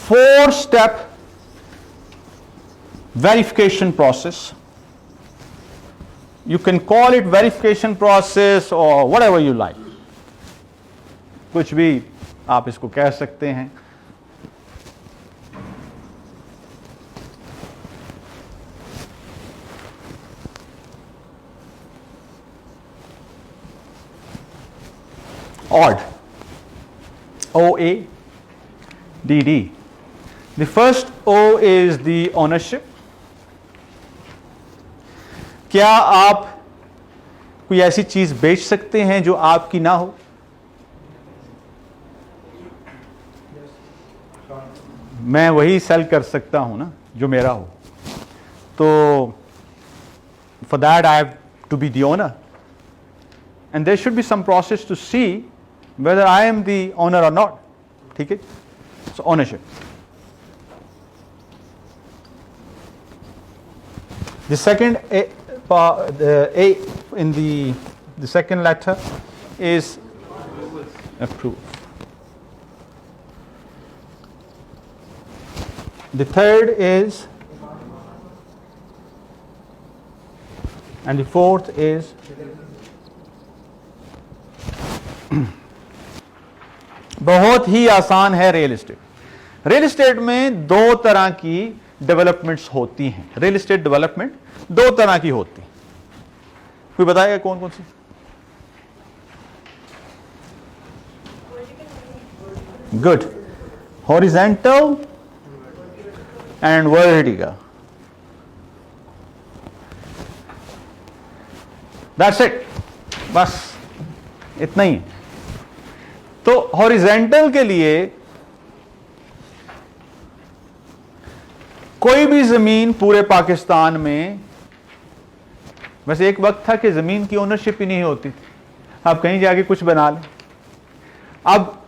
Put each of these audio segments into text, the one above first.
4-step verification process. You can call it verification process or whatever you like. कुछ भी आप इसको कह सकते हैं. ODD. OADD. The first O is the ownership. क्या आप कोई ऐसी चीज बेच सकते हैं जो आपकी ना हो? मैं वही सेल कर सकता हूं ना जो मेरा हो. तो for that I have to be the owner, and there should be some process to see whether I am the owner or not. ठीक है? So ownership. The second A in the second letter is approve. The third is, and the fourth is बहुत ही आसान है real estate. Real estate में दो तरह की developments होती हैं. रियल एस्टेट डेवलपमेंट दो तरह की होती है. कोई बताएगा कौन कौन सी? Good. Horizontal and vertical. That's it. बस इतना ही. तो हॉरिजॉन्टल के लिए कोई भी जमीन पूरे पाकिस्तान में, वैसे एक वक्त था कि जमीन की ओनरशिप ही नहीं होती थी. आप कहीं जाके कुछ बना लें. अब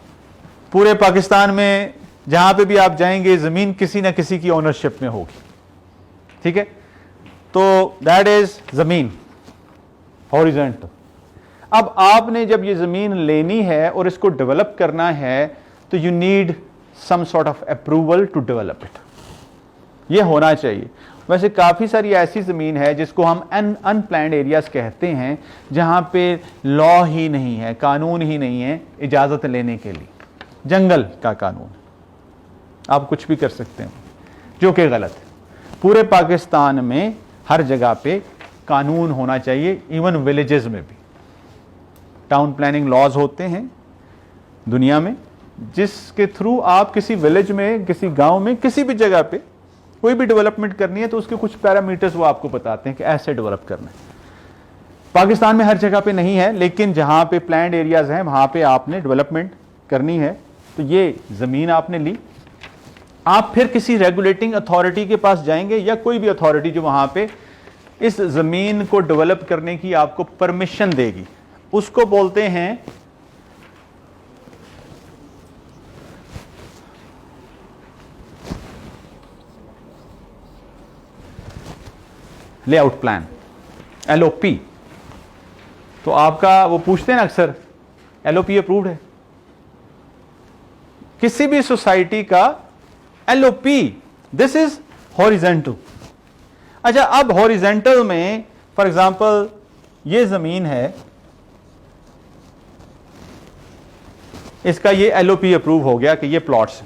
पूरे पाकिस्तान में जहां पे भी आप जाएंगे जमीन किसी ना किसी की ओनरशिप में होगी. ठीक है? तो दैट इज जमीन हॉरिजॉन्टल. अब आपने जब ये जमीन लेनी है और इसको डेवलप करना है तो you need some sort of approval to develop it. ये होना चाहिए. वैसे काफी सारी ऐसी जमीन है जिसको हम अनप्लैन्ड एरियाज कहते हैं, जहां पे लॉ ही नहीं है, कानून ही नहीं है इजाजत लेने के लिए. जंगल का कानून, आप कुछ भी कर सकते हैं, जो कि गलत है. पूरे पाकिस्तान में हर जगह पे कानून होना चाहिए, इवन विलेजेस में भी. टाउन प्लानिंग लॉज होते हैं दुनिया में, जिसके थ्रू आप किसी विलेज में, किसी गांव में, किसी भी जगह पे कोई भी डेवलपमेंट करनी है तो उसके कुछ पैरामीटर्स वो आपको बताते हैं कि ऐसे डेवलप करना है. पाकिस्तान में हर जगह पे नहीं है, लेकिन जहां पे प्लैन्ड एरियाज हैं वहां पे आपने डेवलपमेंट करनी है. तो ये जमीन आपने ली, आप फिर किसी रेगुलेटिंग अथॉरिटी के पास जाएंगे या कोई भी अथॉरिटी जो वहां पे इस जमीन को डेवलप करने की आपको परमिशन देगी, उसको बोलते हैं लेआउट प्लान, LOP. तो आपका वो पूछते हैं ना अक्सर, LOP अप्रूव्ड है? किसी भी सोसाइटी का LOP, दिस इज हॉरिजॉन्टल. अच्छा, अब हॉरिजॉन्टल में फॉर एग्जांपल ये जमीन है, इसका ये LOP अप्रूव हो गया कि ये प्लॉट्स.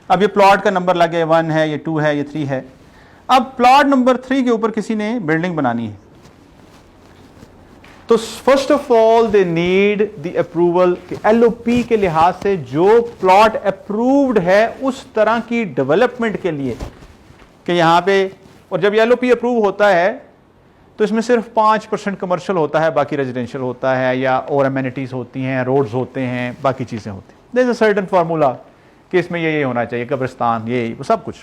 अब ये प्लॉट का नंबर लगे 1 है, ये 2 है, ये 3 है. अब प्लॉट नंबर 3 के ऊपर किसी ने बिल्डिंग बनानी है, तो first of all they need the approval. LOP के लिहाज से जो प्लॉट अप्रूव्ड है उस तरह की डेवलपमेंट के लिए कि यहां पे, और जब LOP अप्रूव होता है तो इसमें सिर्फ 5% कमर्शियल होता है, बाकी रेजिडेंशियल होता है, या और एमेनिटीज होती हैं, रोड्स होते हैं, बाकी चीजें होती हैं. There is a certain formula कि इसमें ये होना चाहिए, कब्रिस्तान, ये सब कुछ.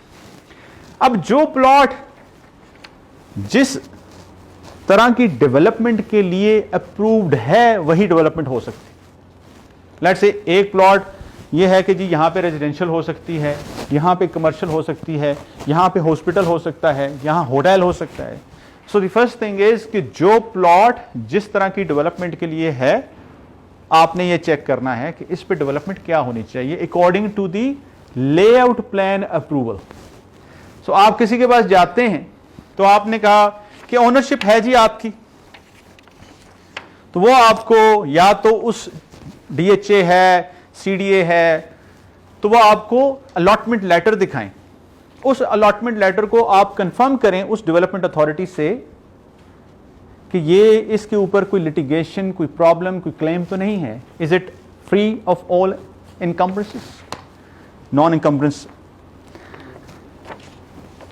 अब जो प्लॉट जिस तरह की डेवलपमेंट के लिए अप्रूव्ड है वही डेवलपमेंट हो सकती है. लेट्स से एक प्लॉट ये है कि जी यहां पे रेजिडेंशियल हो सकती है, यहां पे कमर्शियल हो सकती है, यहां पे हॉस्पिटल हो सकता है, यहां होटल हो सकता है. So the first thing is कि जो प्लॉट जिस तरह की डेवलपमेंट के लिए है, आपने ये चेक करना है कि इस पे डेवलपमेंट क्या होनी चाहिए according to the layout plan approval. So आप किसी के पास जाते हैं तो आपने कहा कि ओनरशिप है जी आपकी, तो वो आपको या तो उस डीएचए है, सीडीए है, तो वो आपको अलॉटमेंट लेटर दिखाएं। उस अलॉटमेंट लेटर को आप कंफर्म करें उस डेवलपमेंट अथॉरिटी से कि ये इसके ऊपर कोई लिटिगेशन, कोई प्रॉब्लम, कोई क्लेम तो नहीं है। Is it free of all इनकम्बरेंसेस, non encumbrance.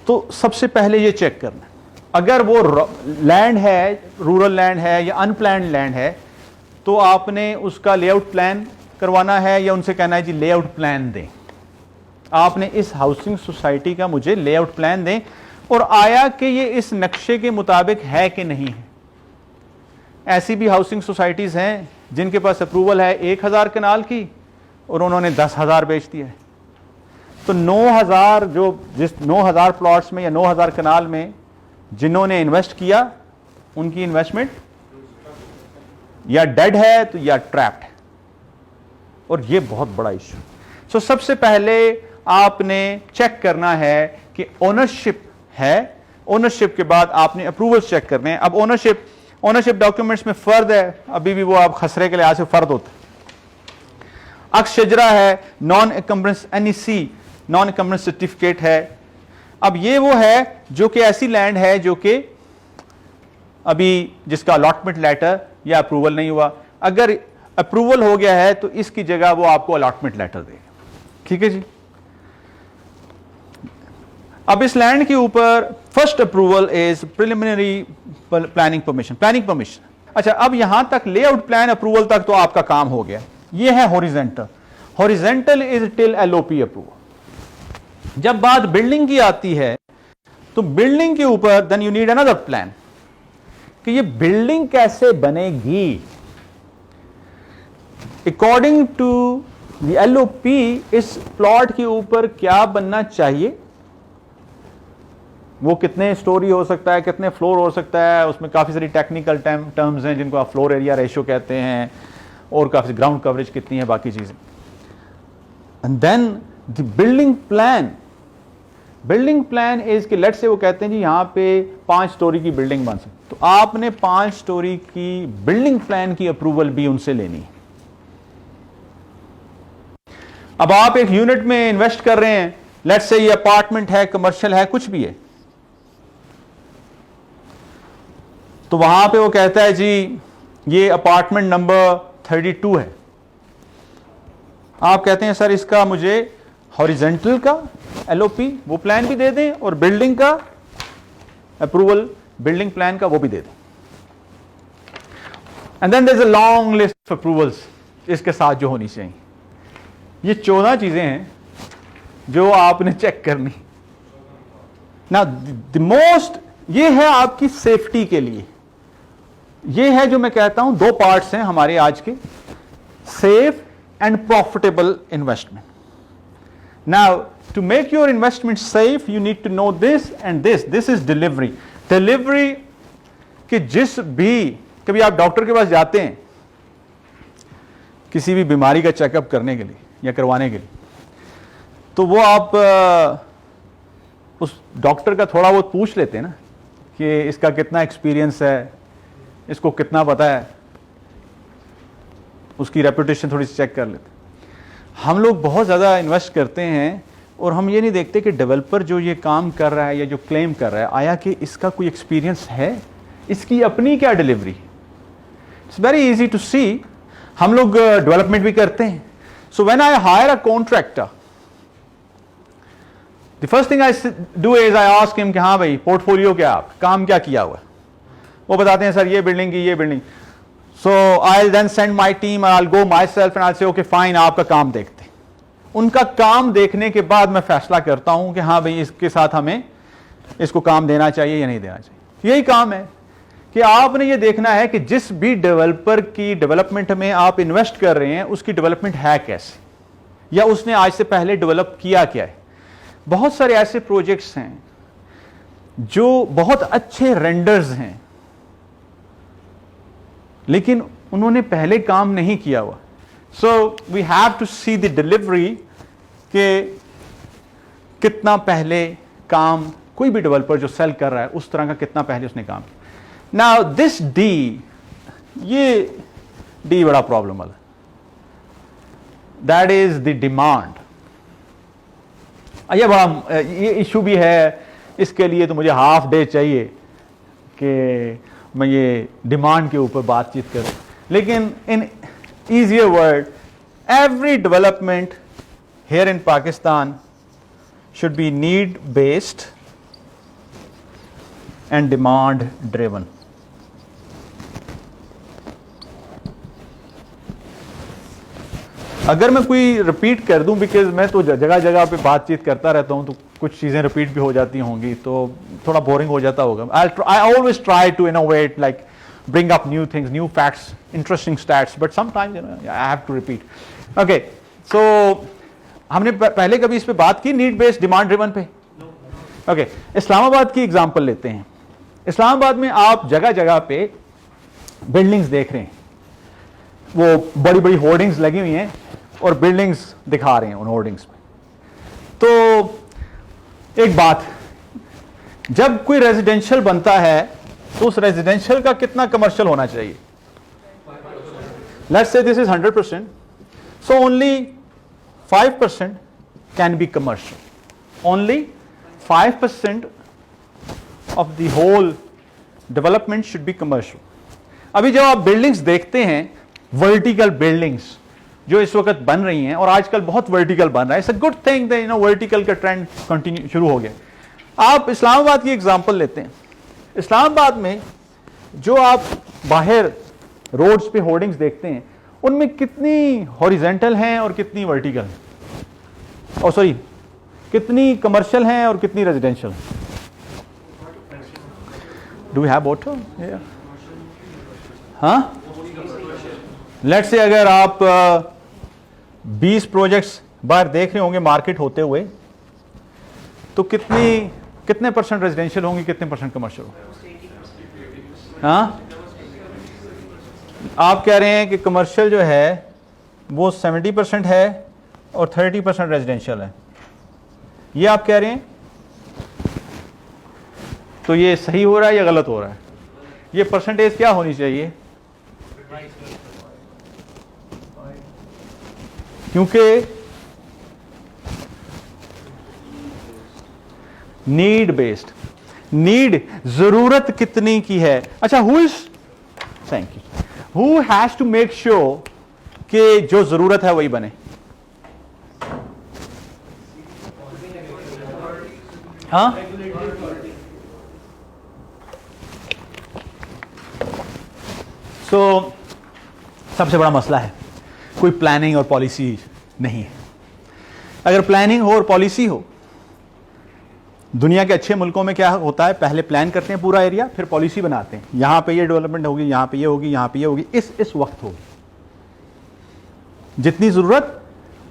तो सबसे पहले ये चेक करना, अगर वो लैंड है, रूरल लैंड है या अनप्लैन्ड लैंड है, तो आपने उसका लेआउट प्लान करवाना है या उनसे कहना है जी लेआउट प्लान दें, आपने इस हाउसिंग सोसाइटी का मुझे लेआउट प्लान दें, और आया कि ये इस नक्शे के मुताबिक है कि नहीं है। ऐसी भी हाउसिंग सोसाइटीज हैं जिनके पास अप्रूवल है 1000 कनाल की और उन्होंने 10,000 बेच दिया है। तो 9,000 जिस 9,000 प्लॉट्स में या 9,000 कनाल में जिन्होंने इन्वेस्ट किया, उनकी इन्वेस्टमेंट या डेड है तो या ट्रैप्ड है, और ये बहुत बड़ा इश्यू। सो सबसे पहले आपने चेक करना है कि ओनरशिप है, ओनरशिप के बाद आपने अप्रूवल चेक करने हैं। अब ओनरशिप डॉक्यूमेंट्स में फर्द है, अभी भी वो आप खसरे के लिहाज से फर्द होता है। अक्स-शजरा है, non encumbrance NEC, non encumbrance certificate है। अब ये वो है जो कि ऐसी लैंड है जो कि अभी जिसका अलॉटमेंट लेटर या अप्रूवल नहीं हुआ। अगर अप्रूवल हो गया है तो इसकी जगह वो आपको अलॉटमेंट लेटर देगा। ठीक है जी। अब इस लैंड के ऊपर first approval is preliminary planning permission. अच्छा, अब यहां तक लेआउट प्लान अप्रूवल तक तो आपका काम हो गया। ये है horizontal is till LOP approval. जब बात बिल्डिंग की आती है तो बिल्डिंग के ऊपर then you need another plan कि ये बिल्डिंग कैसे बनेगी। अकॉर्डिंग टू द एलओपी इस प्लॉट के ऊपर क्या बनना चाहिए, वो कितने स्टोरी हो सकता है, कितने फ्लोर हो सकता है, उसमें काफ़ी सारी टेक्निकल टर्म्स हैं जिनको आप फ्लोर एरिया रेशियो कहते हैं, और काफ़ी ग्राउंड कवरेज कितनी है, बाकी चीज़ें। And then the building plan is कि लेट्स से वो कहते हैं जी यहाँ पे 5 स्टोरी की बिल्डिंग बन सकती, तो आपने 5 स्टोरी की बिल्डिंग प्लान की अप्रूवल भी उनसे लेनी है। अब आप एक यूनिट में इन्वेस्ट कर रहे हैं, लेट्स से ये अपार्टमेंट है, कमर्शियल है, कुछ भी है, तो वहां पे वो कहता है जी ये अपार्टमेंट नंबर 32 है। आप कहते हैं सर इसका मुझे हॉरिजेंटल का एलओपी वो प्लान भी दे दें और बिल्डिंग का अप्रूवल, बिल्डिंग प्लान का वो भी दे दें। And then there is a long list of approvals इसके साथ जो होनी चाहिए। ये 14 चीजें हैं जो आपने चेक करनी। ना द मोस्ट, ये है आपकी सेफ्टी के लिए। ये है जो मैं कहता हूं 2 पार्ट्स हैं हमारे आज के, safe and profitable investment. Now to make your investment safe you need to know this and this is delivery कि जिस भी, कभी आप डॉक्टर के पास जाते हैं किसी भी बीमारी का चेकअप करने के लिए या करवाने के लिए, तो वो आप उस डॉक्टर का थोड़ा बहुत पूछ लेते हैं ना कि इसका कितना एक्सपीरियंस है, इसको कितना पता है, उसकी रेपुटेशन थोड़ी सी चेक कर लेते। हम लोग बहुत ज़्यादा इन्वेस्ट करते हैं और हम ये नहीं देखते कि डेवलपर जो ये काम कर रहा है या जो क्लेम कर रहा है, आया कि इसका कोई एक्सपीरियंस है, इसकी अपनी क्या delivery. It's very easy to see. हम लोग डेवलपमेंट भी करते हैं। So when I hire a contractor, the first thing I do is I ask him कि हाँ भाई पोर्टफोलियो क्या, आप काम क्या किया हुआ है। वो बताते हैं सर ये बिल्डिंग की, ये building. So I then send my team, I go myself and I say okay fine, आपका काम देखते हैं। उनका काम देखने के बाद मैं फैसला करता हूं कि हाँ भाई इसके साथ हमें इसको काम देना चाहिए या नहीं देना चाहिए। यही काम है कि आपने ये देखना है कि जिस भी डेवलपर की डेवलपमेंट में आप इन्वेस्ट कर रहे हैं उसकी डेवलपमेंट है कैसे, या उसने आज से पहले डेवलप किया क्या है। बहुत सारे ऐसे प्रोजेक्ट्स हैं जो बहुत अच्छे रेंडर्स हैं लेकिन उन्होंने पहले काम नहीं किया हुआ। So we have to see the delivery के कितना पहले काम, कोई भी डेवलपर जो सेल कर रहा है उस तरह का कितना पहले उसने काम किया। नाउ दिस डी, ये डी बड़ा प्रॉब्लम वाला, दैट इज द डिमांड। ये बड़ा ये इशू भी है, इसके लिए तो मुझे हाफ डे चाहिए कि मैं ये डिमांड के ऊपर बातचीत करूं। लेकिन इन easier word, every development here in Pakistan should be need based and demand driven. अगर मैं कोई रिपीट कर दूं, बिकॉज मैं तो जगह जगह पे बातचीत करता रहता हूं, तो कुछ चीजें रिपीट भी हो जाती होंगी, तो थोड़ा बोरिंग हो जाता होगा। I always try to innovate, like bring up new things, new facts, interesting stats, but sometimes I have to repeat. Okay, so हमने पहले कभी इस पे बात की नीड बेस्ड डिमांड ड्रिवन पे? ओके, इस्लामाबाद की एग्जांपल लेते हैं। इस्लामाबाद में आप जगह जगह पे बिल्डिंग्स देख रहे हैं, वो बड़ी बड़ी होर्डिंग्स लगी हुई हैं और बिल्डिंग्स दिखा रहे हैं उन होर्डिंग्स पे। तो एक बात, जब कोई रेजिडेंशियल बनता है तो उस रेजिडेंशियल का कितना कमर्शियल होना चाहिए? Let's say this is 100%, so only 5% can be commercial. Only 5% of the whole development should be commercial. अभी जब आप बिल्डिंग्स देखते हैं, वर्टिकल बिल्डिंग्स जो इस वक्त बन रही हैं, और आजकल बहुत वर्टिकल बन रहा है, it's a good thing that vertical का ट्रेंड कंटिन्यू शुरू हो गया। आप इस्लामाबाद की एग्जांपल लेते हैं। इस्लामाबाद में जो आप बाहर रोड्स पे होर्डिंग्स देखते हैं, उनमें कितनी हॉरिजेंटल हैं और कितनी वर्टिकल हैं, और सॉरी कितनी कमर्शियल हैं और कितनी residential? Do we have both? हाँ, लेट्स से अगर आप 20 प्रोजेक्ट्स बाहर देख रहे होंगे मार्केट होते हुए, तो कितने परसेंट रेजिडेंशियल होंगे, कितने परसेंट कमर्शियल होंगे? हाँ, आप कह रहे हैं कि कमर्शियल जो है वो 70% है और 30% रेजिडेंशियल है, ये आप कह रहे हैं। तो ये सही हो रहा है या गलत हो रहा है? ये परसेंटेज क्या होनी चाहिए? क्योंकि नीड बेस्ड, नीड जरूरत कितनी की है। अच्छा, who is, thank you, who has to make sure कि जो जरूरत है वही बने? हाँ, सो सबसे बड़ा मसला है कोई प्लानिंग और पॉलिसी नहीं है। अगर प्लानिंग हो और पॉलिसी हो, दुनिया के अच्छे मुल्कों में क्या होता है, पहले प्लान करते हैं पूरा एरिया, फिर पॉलिसी बनाते हैं, यहां पे ये डेवलपमेंट होगी, यहां पे ये होगी, यहां पे ये होगी, इस वक्त होगी, जितनी जरूरत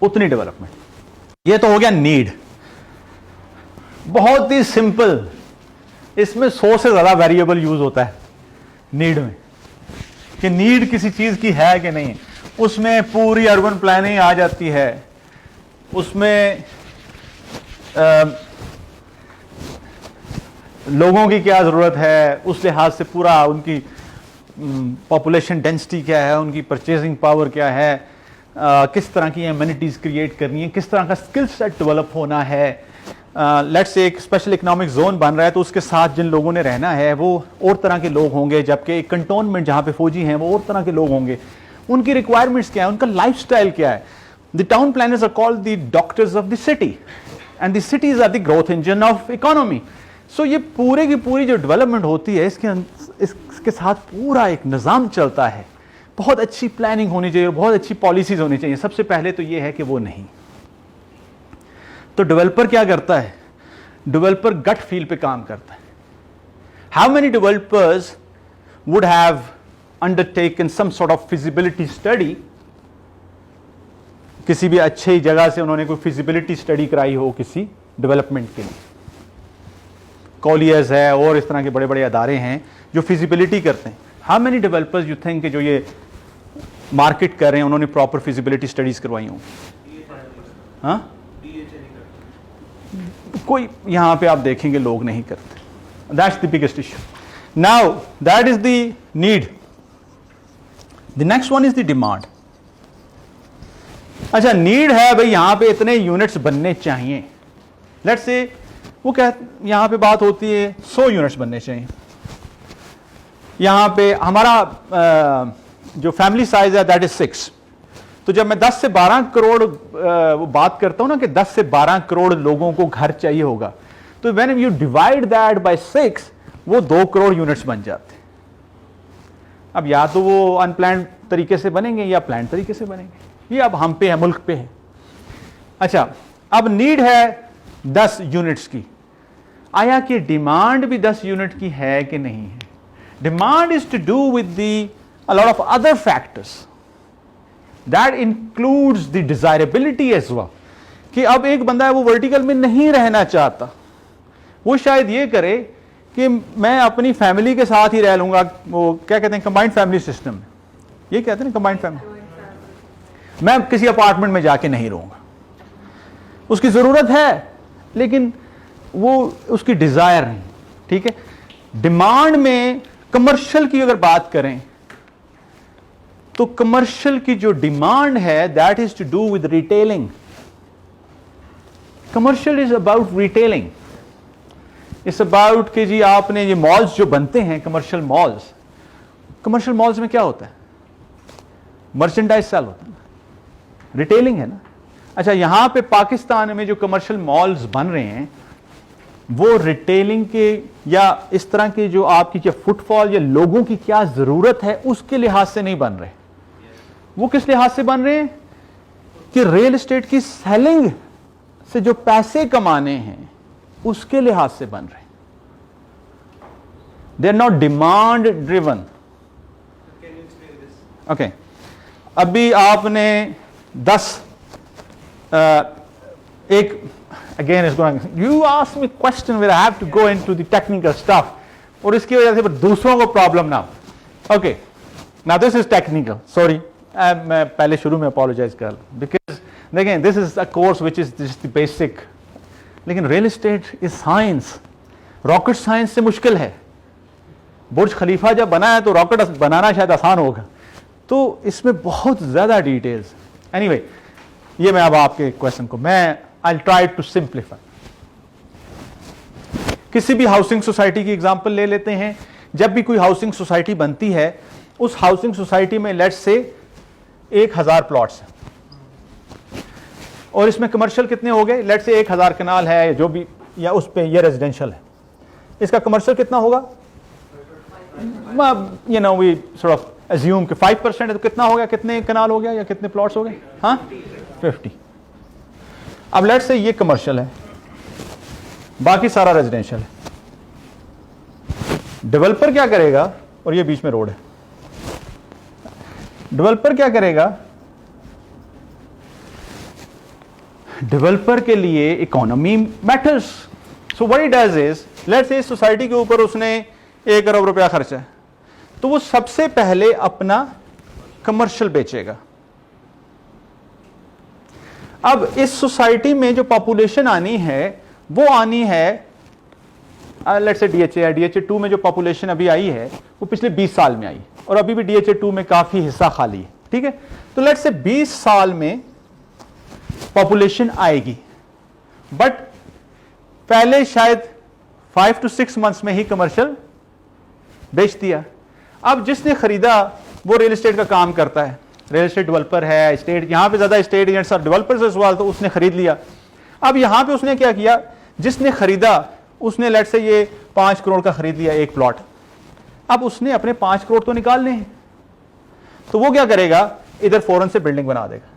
उतनी डेवलपमेंट। ये तो हो गया नीड, बहुत ही सिंपल। इसमें 100 से ज्यादा वेरिएबल यूज होता है नीड में, कि नीड किसी चीज की है कि नहीं। उसमें पूरी अर्बन प्लानिंग आ जाती है, उसमें लोगों की क्या जरूरत है, उस लिहाज से पूरा उनकी पॉपुलेशन डेंसिटी क्या है, उनकी परचेजिंग पावर क्या है, किस तरह की एमिनिटीज क्रिएट करनी है, किस तरह का स्किल सेट डेवलप होना है। लेट्स से एक स्पेशल इकोनॉमिक जोन बन रहा है, तो उसके साथ जिन लोगों ने रहना है वो और तरह के लोग होंगे, जबकि एक कंटोनमेंट जहां पे फौजी हैं वो और तरह के लोग होंगे। उनकी रिक्वायरमेंट्स क्या है, उनका लाइफस्टाइल क्या है। The town planners are called the doctors of the city, and the cities are the growth engine of economy. So ये पूरे की पूरी जो डेवलपमेंट होती है, इसके साथ पूरा एक निज़ाम चलता है। बहुत अच्छी प्लानिंग होनी चाहिए, बहुत अच्छी पॉलिसीज होनी चाहिए। सबसे पहले तो ये है कि वो नहीं। तो डेवलपर क्या करता है, डेवलपर गट फील पे काम करता है। How many developers would have undertaken some sort of feasibility study, किसी भी अच्छी जगह से उन्होंने कोई फिजिबिलिटी स्टडी कराई हो किसी डेवलपमेंट के लिए। कॉलियर्स है और इस तरह के बड़े बड़े अदारे हैं जो फिजिबिलिटी करते हैं। How many developers you think जो ये मार्केट कर रहे हैं उन्होंने प्रॉपर फिजिबिलिटी स्टडीज करवाई हों? हाँ, कोई यहां पे आप देखेंगे लोग नहीं करते। That's the biggest issue. Now that is the need. The next one is the demand. अच्छा, नीड है भाई यहां पे इतने यूनिट्स बनने चाहिए, लेट्स से वो यहां पे बात होती है 100 यूनिट्स बनने चाहिए। यहां पे हमारा जो फैमिली साइज है दैट इज 6। तो जब मैं 10 से 12 करोड़ वो बात करता हूं ना कि 10 से 12 करोड़ लोगों को घर चाहिए होगा, तो when you divide that bye 6 वो 2 करोड़ यूनिट्स बन जाते हैं। अब या तो वो अनप्लान्ड तरीके से बनेंगे या प्लान्ड तरीके से बनेंगे, ये अब हम पे है, मुल्क पे है। अच्छा, अब नीड है 10 यूनिट्स की, आया कि डिमांड भी 10 यूनिट की है कि नहीं है? Demand is to do with the a lot of other factors that includes the desirability as well। कि अब एक बंदा है वो वर्टिकल में नहीं रहना चाहता, वो शायद ये करे कि मैं अपनी फैमिली के साथ ही रह लूंगा, वो क्या कहते हैं कंबाइंड फैमिली सिस्टम में, ये कहते हैं कंबाइंड फैमिली, मैं किसी अपार्टमेंट में जाके नहीं रहूंगा। उसकी जरूरत है लेकिन वो उसकी डिजायर नहीं, ठीक है। डिमांड में कमर्शियल की अगर बात करें तो कमर्शियल की जो डिमांड है that is to do with retailing. Commercial is about retailing, it's about कि जी आपने ये मॉल्स जो बनते हैं कमर्शियल मॉल्स में क्या होता है? मर्चेंडाइज सेल होता है, रिटेलिंग है ना। अच्छा, यहां पे पाकिस्तान में जो कमर्शियल मॉल्स बन रहे हैं वो रिटेलिंग के या इस तरह के जो आपकी क्या फुटफॉल या लोगों की क्या जरूरत है उसके लिहाज से नहीं बन रहे। वो किस लिहाज से बन रहे हैं कि रियल एस्टेट की सेलिंग से जो पैसे कमाने हैं उसके लिहाज से बन रहे हैं। They are not demand driven. Okay, अभी आपने 10 एक again is going, you ask me question where I have to go into the technical stuff, और इसकी वजह से दूसरों को प्रॉब्लम ना हो। Okay, now this is technical, sorry मैं पहले शुरू में अपोलोजाइज कर लूं, बिकॉज देखें this is a course which is just the basic, लेकिन real estate is science, rocket science से मुश्किल है। बुर्ज खलीफा जब बना है तो रॉकेट बनाना शायद आसान होगा, तो इसमें बहुत ज्यादा डिटेल्स। एनीवे, ये मैं अब आपके क्वेश्चन को मैं आई ट्राई टू सिंप्लीफाई। किसी भी हाउसिंग सोसाइटी की एग्जांपल ले लेते हैं। जब भी कोई हाउसिंग सोसाइटी बनती है, उस हाउसिंग सोसाइटी में लेट्स से 1000 प्लॉट्स हैं और इसमें कमर्शियल कितने हो गए? लेट्स से 1000 कनाल है जो भी, या उस पे ये रेजिडेंशियल है, इसका कमर्शियल कितना होगा? You know we sort of assume कि 5% है, तो कितना हो गया? कितने कनाल हो गया या कितने प्लॉट्स हो गए? हाँ, 50। अब लेट्स से ये कमर्शियल है, बाकी सारा रेजिडेंशियल है। डेवलपर क्या करेगा? और ये बीच में रोड है। डेवलपर क्या करेगा? डेवलपर के लिए economy matters. So what he does is, let's say society के ऊपर उसने 1 करोड़ रुपया खर्चा है, तो वो सबसे पहले अपना कमर्शियल बेचेगा। अब इस सोसाइटी में जो पॉपुलेशन आनी है वो आनी है, लेट्स से डीएचए है, डीएचए 2 में जो पॉपुलेशन अभी आई है वो पिछले 20 साल में आई, और अभी भी डीएचए 2 में काफी हिस्सा खाली है, ठीक है। तो लेट्स से 20 साल में पॉपुलेशन आएगी, बट पहले शायद 5 to 6 मंथ्स में ही कमर्शियल बेच दिया। अब जिसने खरीदा वो रियल एस्टेट का काम करता है, रियल एस्टेट डेवलपर है, स्टेट, यहां पे ज्यादा स्टेट एजेंट्स और डेवलपर्स इस सवाल, तो उसने खरीद लिया। अब यहां पे उसने क्या किया? जिसने खरीदा उसने लेट्स से ये 5 करोड़ का खरीद लिया एक प्लॉट। अब उसने अपने 5 करोड़ तो निकालने हैं, तो वो क्या करेगा? इधर फौरन से बिल्डिंग बना देगा,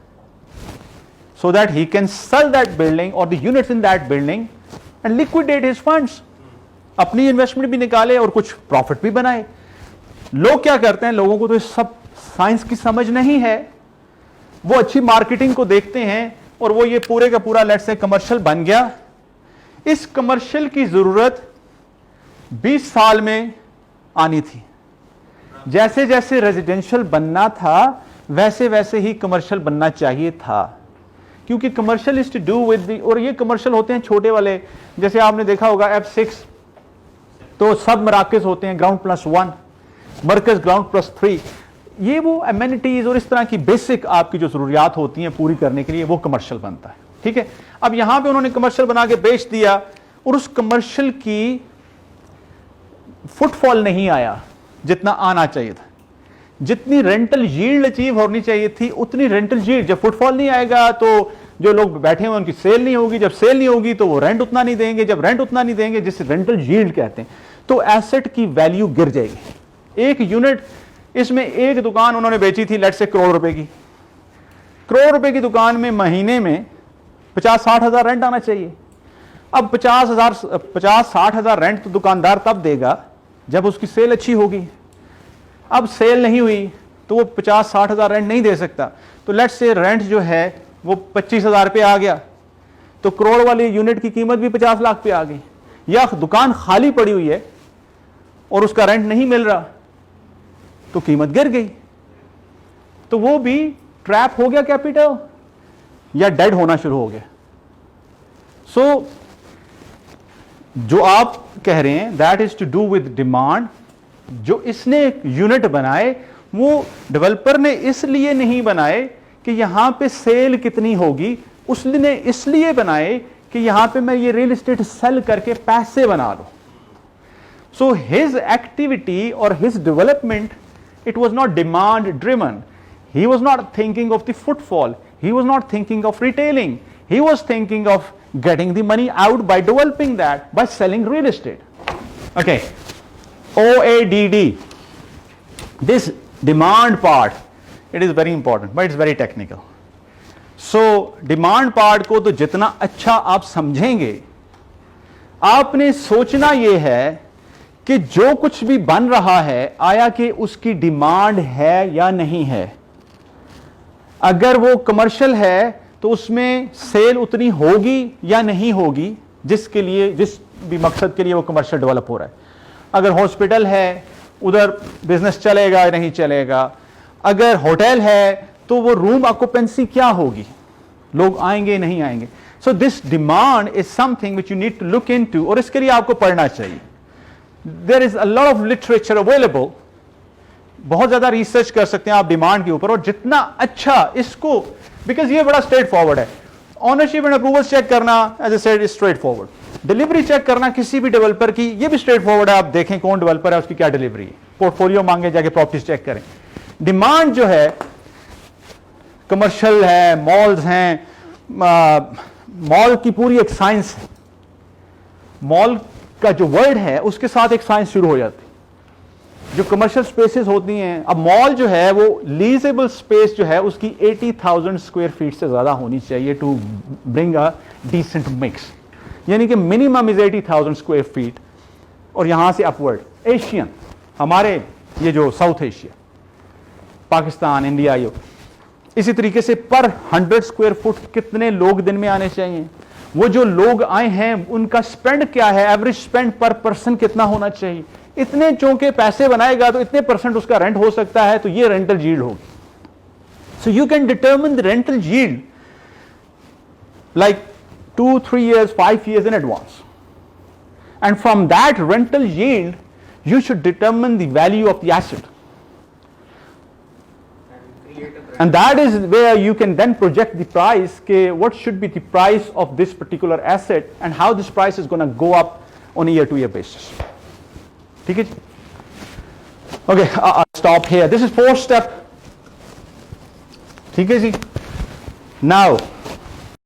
so that he can sell that building और the units in that building and liquidate his funds, अपनी इन्वेस्टमेंट भी निकाले और कुछ प्रॉफिट भी बनाए। लोग क्या करते हैं, लोगों को तो इस सब साइंस की समझ नहीं है, वो अच्छी मार्केटिंग को देखते हैं और वो ये पूरे का पूरा लेट्स से कमर्शियल बन गया। इस कमर्शियल की जरूरत 20 साल में आनी थी। जैसे जैसे रेजिडेंशियल बनना था वैसे वैसे ही कमर्शियल बनना चाहिए था, क्योंकि commercial is to do with, और ये कमर्शियल होते हैं छोटे वाले, जैसे आपने देखा होगा F6, तो सब मराकज होते हैं ग्राउंड +1, मरकज ग्राउंड +3, ये वो एमेनिटीज और इस तरह की बेसिक आपकी जो जरूरियात होती हैं पूरी करने के लिए वो कमर्शियल बनता है। ठीक है, अब यहां पे उन्होंने कमर्शियल बना के बेच दिया और उस कमर्शियल की फुटफॉल नहीं आया जितना आना चाहिए था, जितनी रेंटल यील्ड अचीव होनी चाहिए थी उतनी रेंटल यील्ड, जब फुटफॉल नहीं आएगा तो जो लोग बैठे हुए उनकी सेल नहीं होगी, जब सेल नहीं होगी तो वो रेंट उतना नहीं देंगे, जब रेंट उतना नहीं देंगे जिसे रेंटल यील्ड कहते हैं, तो एसेट की वैल्यू गिर जाएगी। एक यूनिट, इसमें एक दुकान उन्होंने बेची थी लेट्स से करोड़ रुपए की, करोड़ रुपए की दुकान में महीने में 50-60 हजार रेंट आना चाहिए। अब 50-60 हजार रेंट तो दुकानदार तब देगा जब उसकी सेल अच्छी होगी। अब सेल नहीं हुई तो वो 50-60 हजार रेंट नहीं दे सकता, तो लेट्स से रेंट जो है वो 25 हजार पे आ गया, तो करोड़ वाली यूनिट की कीमत भी 50 लाख पे आ गई। या दुकान खाली पड़ी हुई है और उसका रेंट नहीं मिल रहा तो कीमत गिर गई, तो वो भी ट्रैप हो गया कैपिटल या डेड होना शुरू हो गया। सो जो आप कह रहे हैं that is to do with demand. जो इसने यूनिट बनाए वो डेवलपर ने इसलिए नहीं बनाए कि यहां पे सेल कितनी होगी, उसने इसलिए बनाए कि यहां पे मैं ये रियल एस्टेट सेल करके पैसे बना लूं। सो हिज एक्टिविटी और his development, it was not demand driven. He was not thinking of the footfall, he was not thinking of retailing, he was thinking of getting the money out by developing that, by selling real estate. Okay, OADD, this demand part, it is very important but it's very technical. So demand part को तो जितना अच्छा आप समझेंगे, आपने सोचना यह है कि जो कुछ भी बन रहा है आया कि उसकी डिमांड है या नहीं है। अगर वो कमर्शियल है तो उसमें सेल उतनी होगी या नहीं होगी जिसके लिए, जिस भी मकसद के लिए वो कमर्शियल डेवलप हो रहा है। अगर हॉस्पिटल है उधर बिजनेस चलेगा या नहीं चलेगा, अगर होटल है तो वो रूम ऑक्यूपेंसी क्या होगी, लोग आएंगे नहीं आएंगे। So this demand is something which you need to look into, और इसके लिए आपको पढ़ना चाहिए। There is a lot of literature available, बहुत ज्यादा रिसर्च कर सकते हैं आप डिमांड के ऊपर, और जितना अच्छा इसको, बिकॉज ये बड़ा स्ट्रेट फॉरवर्ड है। ऑनरशिप एंड अप्रूवल चेक करना as a said is straightforward. Delivery check करना किसी भी डेवलपर की, ये भी स्ट्रेट फॉरवर्ड है। आप देखें कौन डेवलपर है, उसकी क्या डिलीवरी है, पोर्टफोलियो मांगे जाके प्रॉपर्टीज चेक करें। डिमांड जो है, कमर्शियल है, मॉल्स हैं, मॉल की पूरी एक साइंस है। मॉल का जो वर्ड है उसके साथ एक साइंस शुरू हो जाती है। जो कमर्शियल स्पेसेस होती हैं, अब मॉल जो है वो लीजेबल स्पेस जो है उसकी 80,000 स्क्वायर फीट से ज्यादा होनी चाहिए to bring a decent mix, यानी कि मिनिमम इज 80,000 स्क्वायर फीट, और यहां से अपवर्ड। एशियन, हमारे ये जो साउथ एशिया, पाकिस्तान, इंडिया, ये इसी तरीके से पर 100 स्क्वायर फुट कितने लोग दिन में आने चाहिए, वो जो लोग आए हैं उनका स्पेंड क्या है, एवरेज स्पेंड पर पर्सन कितना होना चाहिए, इतने चौके पैसे बनाएगा तो इतने % उसका रेंट हो सकता है, तो ये रेंटल यील्ड होगी। So you can determine the rental yield like 2-3 years, 5 years in advance, and from that rental yield you should determine the value of the asset, and that is where you can then project the price, what should be the price of this particular asset and how this price is going to go up on a year-to-year basis. ठीक है जी? Okay, I'll stop here. This is 4th step. ठीक है जी? Now